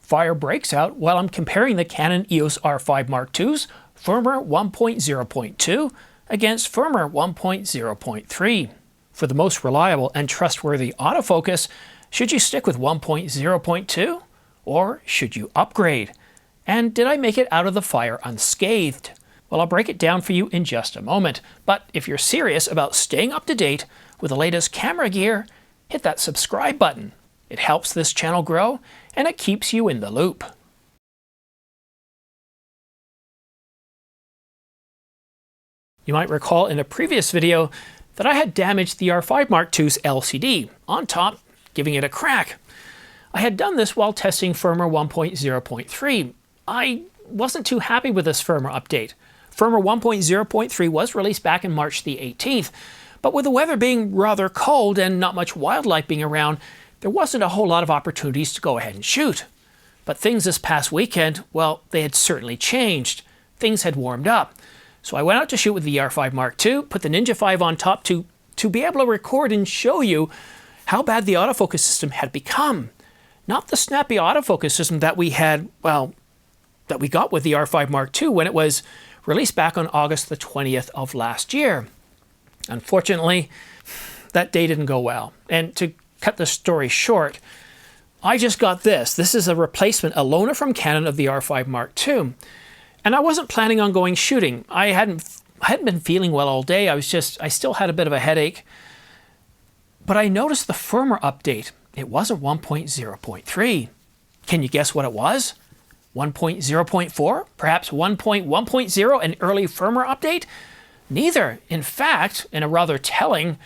fire breaks out while I'm comparing the Canon EOS R5 Mark II's firmware 1.0.2 against firmware 1.0.3. For the most reliable and trustworthy autofocus, should you stick with 1.0.2 or should you upgrade? And did I make it out of the fire unscathed? Well, I'll break it down for you in just a moment, but if you're serious about staying up to date with the latest camera gear, hit that subscribe button. It helps this channel grow and it keeps you in the loop. You might recall in a previous video that I had damaged the R5 Mark II's LCD, on top, giving it a crack. I had done this while testing firmware 1.0.3. I wasn't too happy with this firmware update. Firmware 1.0.3 was released back in March the 18th, but with the weather being rather cold and not much wildlife being around, there wasn't a whole lot of opportunities to go ahead and shoot. But things this past weekend, well, they had certainly changed. Things had warmed up. So I went out to shoot with the R5 Mark II, put the Ninja 5 on top to be able to record and show you how bad the autofocus system had become. Not the snappy autofocus system that we had, well, that we got with the R5 Mark II when it was released back on August the 20th of last year. Unfortunately, that day didn't go well. And to cut the story short, I just got this. This is a replacement, a loaner from Canon of the R5 Mark II. And I wasn't planning on going shooting. I hadn't been feeling well all day. I still had a bit of a headache. But I noticed the firmware update. It wasn't 1.0.3. Can you guess what it was? 1.0.4? Perhaps 1.1.0, an early firmware update? Neither. In fact, in a rather telling,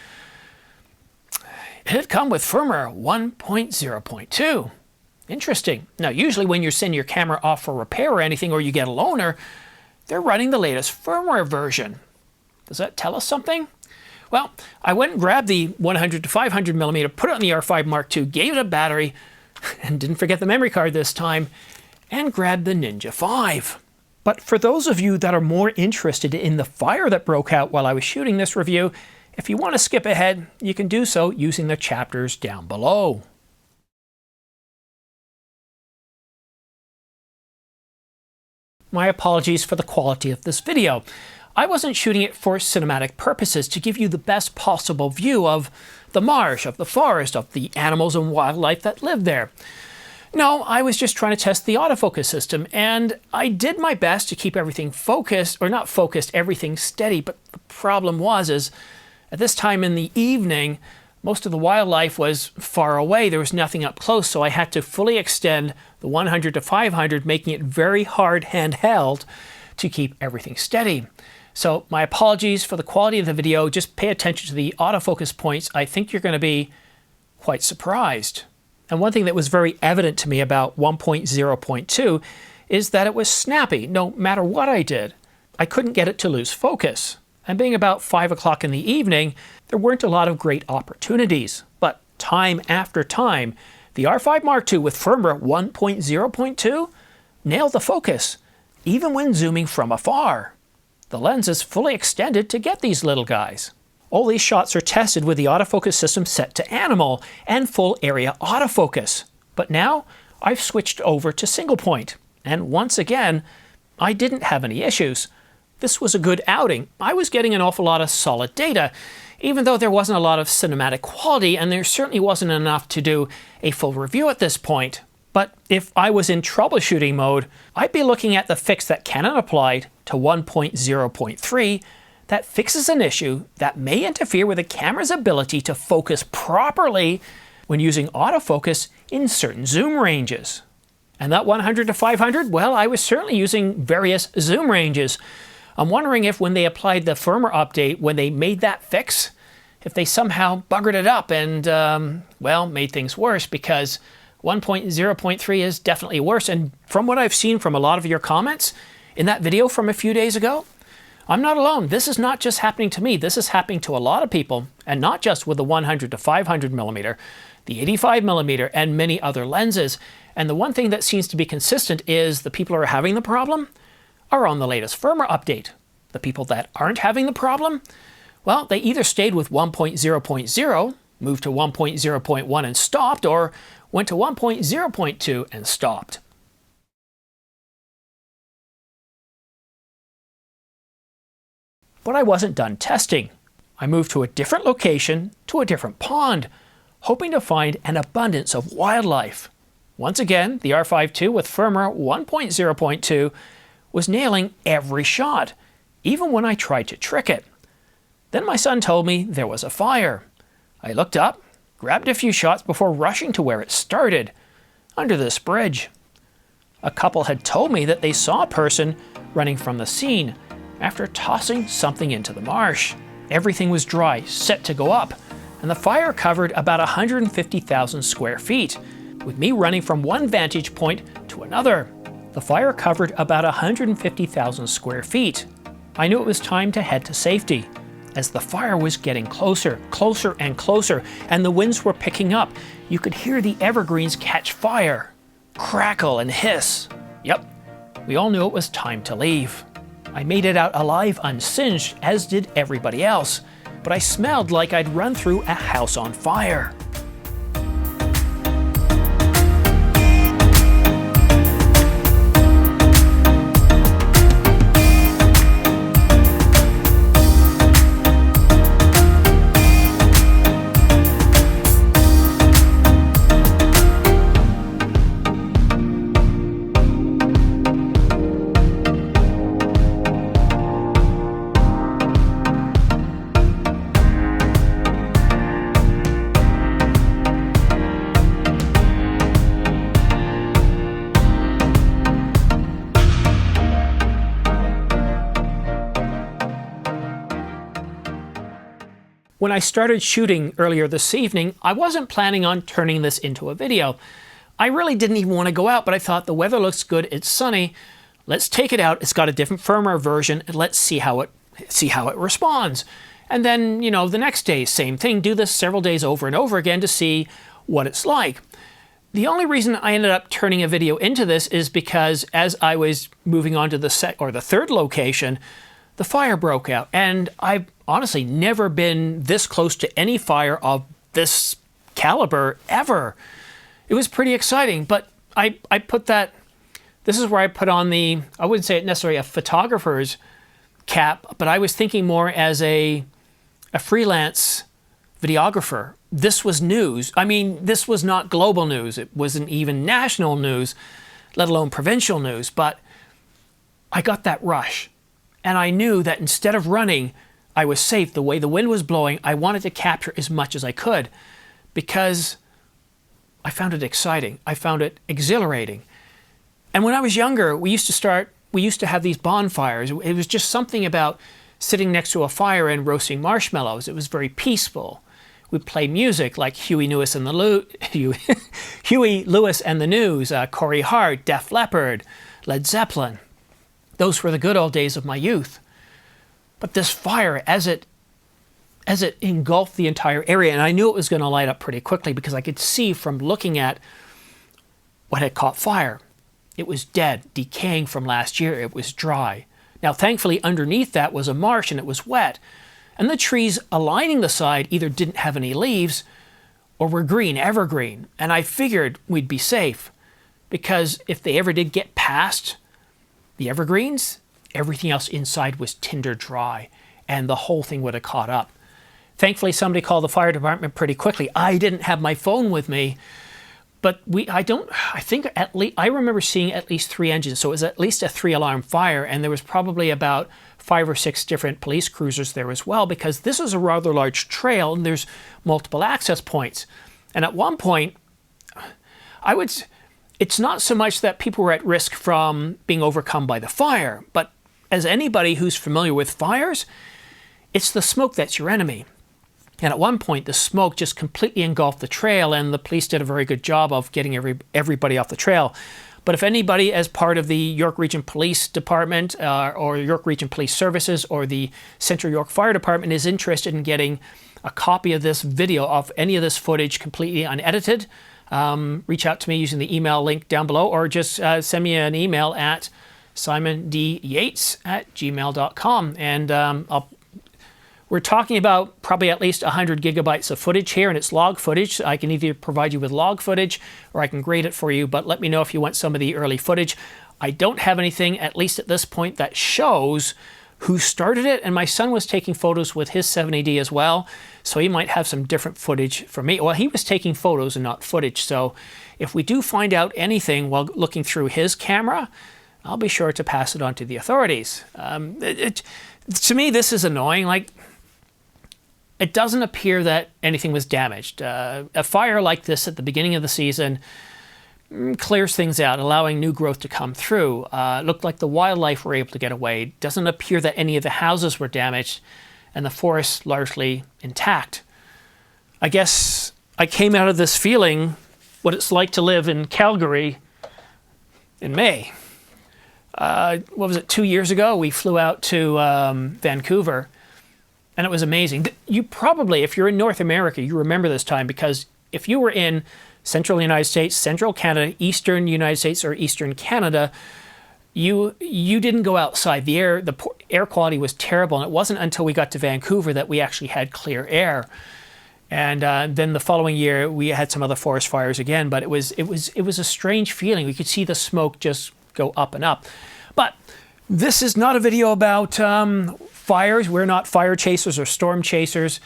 it had come with firmware 1.0.2. Interesting. Now, usually when you're sending your camera off for repair or anything, or you get a loaner, they're running the latest firmware version. Does that tell us something? Well, I went and grabbed the 100 to 500 millimeter, put it on the R5 Mark II, gave it a battery, and didn't forget the memory card this time, and grabbed the Ninja 5. But for those of you that are more interested in the fire that broke out while I was shooting this review, if you want to skip ahead, you can do so using the chapters down below. My apologies for the quality of this video. I wasn't shooting it for cinematic purposes to give you the best possible view of the marsh, of the forest, of the animals and wildlife that live there. No, I was just trying to test the autofocus system, and I did my best to keep everything focused, or not focused, everything steady, but the problem was at this time in the evening, most of the wildlife was far away. There was nothing up close, so I had to fully extend the 100 to 500, making it very hard handheld to keep everything steady. So my apologies for the quality of the video. Just pay attention to the autofocus points. I think you're going to be quite surprised. And one thing that was very evident to me about 1.0.2 is that it was snappy. No matter what I did, I couldn't get it to lose focus. And being about 5 o'clock in the evening, there weren't a lot of great opportunities. But time after time, the R5 Mark II with firmware 1.0.2 nailed the focus, even when zooming from afar. The lens is fully extended to get these little guys. All these shots are tested with the autofocus system set to animal and full area autofocus. But now I've switched over to single point. And once again, I didn't have any issues. This was a good outing. I was getting an awful lot of solid data, even though there wasn't a lot of cinematic quality, and there certainly wasn't enough to do a full review at this point. But if I was in troubleshooting mode, I'd be looking at the fix that Canon applied to 1.0.3 that fixes an issue that may interfere with the camera's ability to focus properly when using autofocus in certain zoom ranges. And that 100 to 500, well, I was certainly using various zoom ranges. I'm wondering if when they applied the firmware update, when they made that fix, if they somehow buggered it up and, well, made things worse, because 1.0.3 is definitely worse. And from what I've seen from a lot of your comments in that video from a few days ago, I'm not alone. This is not just happening to me. This is happening to a lot of people, and not just with the 100 to 500 millimeter, the 85 millimeter, and many other lenses. And the one thing that seems to be consistent is the people who are having the problem are on the latest firmware update. The people that aren't having the problem, well, they either stayed with 1.0.0, moved to 1.0.1 and stopped, or went to 1.0.2 and stopped. But I wasn't done testing. I moved to a different location, to a different pond, hoping to find an abundance of wildlife. Once again, the R5 II with firmware 1.0.2 was nailing every shot, even when I tried to trick it. Then my son told me there was a fire. I looked up, grabbed a few shots before rushing to where it started, under this bridge. A couple had told me that they saw a person running from the scene after tossing something into the marsh. Everything was dry, set to go up, and the fire covered about 150,000 square feet, with me running from one vantage point to another. The fire covered about 150,000 square feet. I knew it was time to head to safety, as the fire was getting closer, closer and closer, and the winds were picking up. You could hear the evergreens catch fire, crackle and hiss. Yep, we all knew it was time to leave. I made it out alive unsinged, as did everybody else, but I smelled like I'd run through a house on fire. When I started shooting earlier this evening, I wasn't planning on turning this into a video. I really didn't even want to go out, but I thought the weather looks good, it's sunny, let's take it out. It's got a different firmware version, and let's see how it responds. And then, you know, the next day, same thing, do this several days over and over again to see what it's like. The only reason I ended up turning a video into this is because as I was moving on to the third location, the fire broke out, and I've honestly never been this close to any fire of this caliber ever. It was pretty exciting, but I put that, this is where I put on the, I wouldn't say it necessarily a photographer's cap, but I was thinking more as a freelance videographer. This was news. I mean, this was not global news. It wasn't even national news, let alone provincial news, but I got that rush. And I knew that instead of running, I was safe. The way the wind was blowing, I wanted to capture as much as I could because I found it exciting. I found it exhilarating. And when I was younger, we used to have these bonfires. It was just something about sitting next to a fire and roasting marshmallows. It was very peaceful. We'd play music like Huey Lewis and the News, Corey Hart, Def Leppard, Led Zeppelin. Those were the good old days of my youth. But this fire, as it engulfed the entire area, and I knew it was going to light up pretty quickly because I could see from looking at what had caught fire. It was dead, decaying from last year. It was dry. Now, thankfully, underneath that was a marsh and it was wet. And the trees aligning the side either didn't have any leaves or were green, evergreen. And I figured we'd be safe because if they ever did get past the evergreens, everything else inside was tinder dry and the whole thing would have caught up. Thankfully, somebody called the fire department pretty quickly. I didn't have my phone with me, but I remember seeing at least 3 engines. So it was at least a 3-alarm fire, and there was probably about 5 or 6 different police cruisers there as well, because this is a rather large trail and there's multiple access points. And at one point, it's not so much that people were at risk from being overcome by the fire, but as anybody who's familiar with fires, it's the smoke that's your enemy. And at one point, the smoke just completely engulfed the trail, and the police did a very good job of getting everybody off the trail. But if anybody, as part of the York Region Police Department or York Region Police Services or the Central York Fire Department is interested in getting a copy of this video, of any of this footage completely unedited, reach out to me using the email link down below, or just send me an email at simondyates@gmail.com. And we're talking about probably at least 100 gigabytes of footage here, and it's log footage. I can either provide you with log footage or I can grade it for you, but let me know if you want some of the early footage. I don't have anything, at least at this point, that shows who started it, and my son was taking photos with his 70D as well, so he might have some different footage from me. Well, he was taking photos and not footage, so if we do find out anything while looking through his camera, I'll be sure to pass it on to the authorities. To me, this is annoying. Like, it doesn't appear that anything was damaged. A fire like this at the beginning of the season clears things out, allowing new growth to come through. It looked like the wildlife were able to get away. Doesn't appear that any of the houses were damaged, and the forest largely intact. I guess I came out of this feeling what it's like to live in Calgary in May. What was it, 2 years ago? We flew out to Vancouver, and it was amazing. You probably, if you're in North America, you remember this time, because if you were in Central United States, Central Canada, Eastern United States, or Eastern Canada, you didn't go outside. The air quality was terrible, and it wasn't until we got to Vancouver that we actually had clear air. And then the following year, we had some other forest fires again, but it was a strange feeling. We could see the smoke just go up and up. But this is not a video about fires. We're not fire chasers or storm chasers.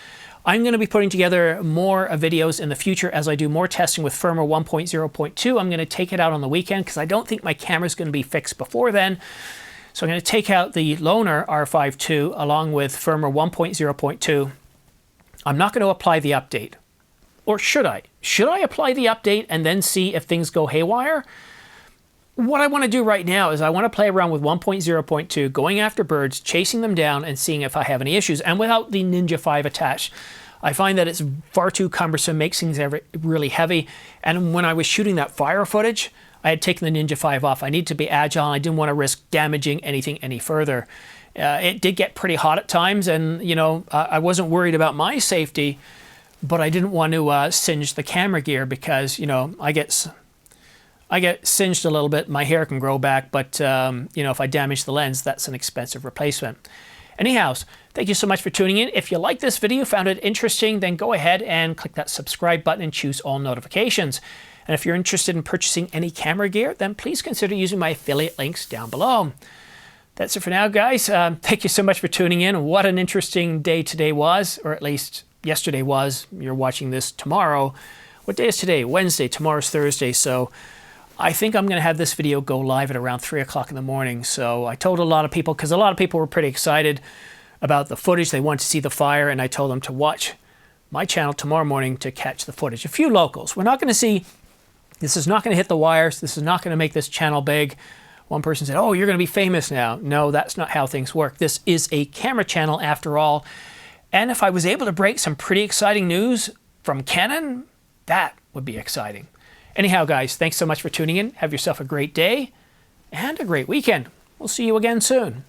I'm going to be putting together more videos in the future as I do more testing with Firmware 1.0.2. I'm going to take it out on the weekend because I don't think my camera's going to be fixed before then. So I'm going to take out the Loner R5 II along with Firmware 1.0.2. I'm not going to apply the update. Or should I? Should I apply the update and then see if things go haywire? What I want to do right now is I want to play around with 1.0.2, going after birds, chasing them down, and seeing if I have any issues. And without the Ninja 5 attached, I find that it's far too cumbersome, makes things really heavy. And when I was shooting that fire footage, I had taken the Ninja 5 off. I needed to be agile. I didn't want to risk damaging anything any further. It did get pretty hot at times, and you know, I wasn't worried about my safety, but I didn't want to singe the camera gear because, you know, I get singed a little bit, my hair can grow back, but you know, if I damage the lens, that's an expensive replacement. Anyhow, thank you so much for tuning in. If you like this video, found it interesting, then go ahead and click that subscribe button and choose all notifications. And if you're interested in purchasing any camera gear, then please consider using my affiliate links down below. That's it for now, guys. Thank you so much for tuning in. What an interesting day today was, or at least yesterday was. You're watching this tomorrow. What day is today? Wednesday. Tomorrow's Thursday. So I think I'm going to have this video go live at around 3 o'clock in the morning. So I told a lot of people, because a lot of people were pretty excited about the footage. They wanted to see the fire, and I told them to watch my channel tomorrow morning to catch the footage. A few locals. We're not going to see, this is not going to hit the wires. This is not going to make this channel big. One person said, oh, you're going to be famous now. No, that's not how things work. This is a camera channel after all. And if I was able to break some pretty exciting news from Canon, that would be exciting. Anyhow, guys, thanks so much for tuning in. Have yourself a great day and a great weekend. We'll see you again soon.